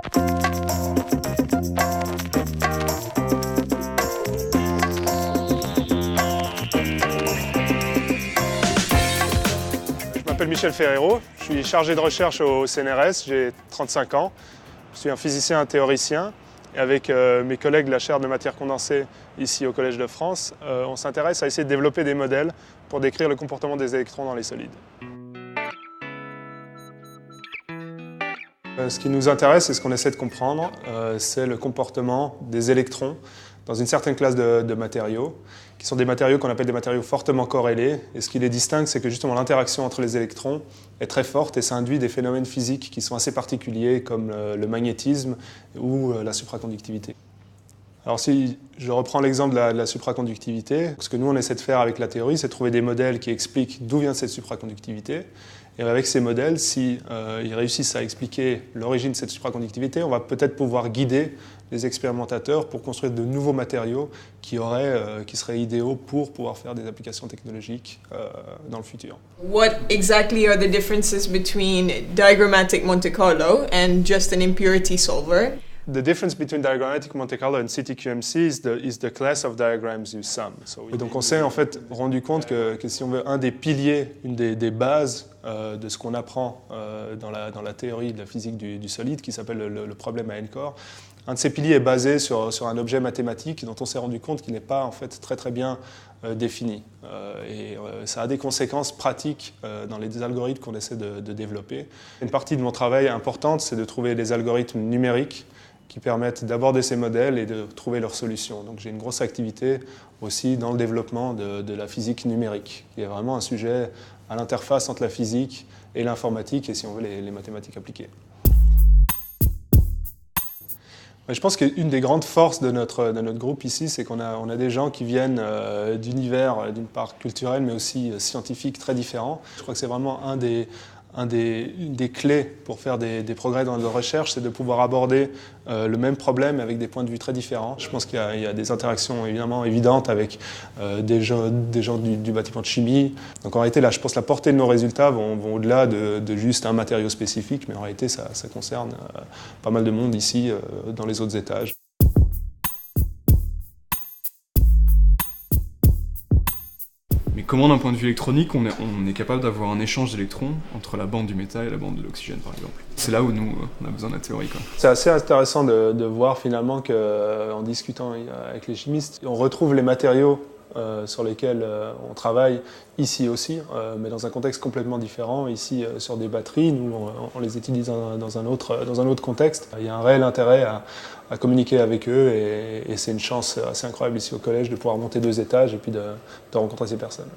Je m'appelle Michel Ferrero, je suis chargé de recherche au CNRS, j'ai 35 ans. Je suis un physicien théoricien et avec mes collègues de la chaire de matière condensée ici au Collège de France, on s'intéresse à essayer de développer des modèles pour décrire le comportement des électrons dans les solides. Ce qui nous intéresse et ce qu'on essaie de comprendre, c'est le comportement des électrons dans une certaine classe de matériaux, qui sont des matériaux qu'on appelle des matériaux fortement corrélés. Et ce qui les distingue, c'est que justement l'interaction entre les électrons est très forte et ça induit des phénomènes physiques qui sont assez particuliers comme le magnétisme ou la supraconductivité. Alors si je reprends l'exemple de la supraconductivité, ce que nous on essaie de faire avec la théorie, c'est de trouver des modèles qui expliquent d'où vient cette supraconductivité. Et avec ces modèles, si ils réussissent à expliquer l'origine de cette supraconductivité, on va peut-être pouvoir guider les expérimentateurs pour construire de nouveaux matériaux qui seraient idéaux pour pouvoir faire des applications technologiques dans le futur. What exactly are the differences between diagrammatic Monte Carlo and just an impurity solver? The difference between diagrammatic Monte Carlo and CTQMC is the class of diagrams you sum. Donc on s'est en fait rendu compte que si on veut un des piliers, une des bases de ce qu'on apprend dans la théorie de la physique du solide, qui s'appelle le problème à n-corps, un de ces piliers est basé sur un objet mathématique dont on s'est rendu compte qu'il n'est pas en fait très bien défini. Ça a des conséquences pratiques dans les algorithmes qu'on essaie de développer. Une partie de mon travail importante, c'est de trouver des algorithmes numériques qui permettent d'aborder ces modèles et de trouver leurs solutions. Donc j'ai une grosse activité aussi dans le développement de la physique numérique, qui est vraiment un sujet à l'interface entre la physique et l'informatique, et si on veut, les mathématiques appliquées. Je pense qu'une des grandes forces de notre groupe ici, c'est qu'on a des gens qui viennent d'univers, d'une part culturel, mais aussi scientifique très différents. Je crois que c'est vraiment une des clés pour faire des progrès dans la recherche, c'est de pouvoir aborder le même problème avec des points de vue très différents. Je pense qu'il y a des interactions évidemment évidentes avec des gens du bâtiment de chimie. Donc en réalité, là, je pense que la portée de nos résultats vont au-delà de juste un matériau spécifique, mais en réalité, ça concerne pas mal de monde ici dans les autres étages. Mais comment, d'un point de vue électronique, on est capable d'avoir un échange d'électrons entre la bande du métal et la bande de l'oxygène, par exemple? C'est là où nous, on a besoin de la théorie, quoi. C'est assez intéressant de voir finalement qu'en discutant avec les chimistes, on retrouve les matériaux sur lesquels on travaille ici aussi, mais dans un contexte complètement différent. Ici, sur des batteries, nous, on les utilise dans un autre contexte. Il y a un réel intérêt à communiquer avec eux et c'est une chance assez incroyable ici au collège de pouvoir monter 2 étages et puis de rencontrer ces personnes.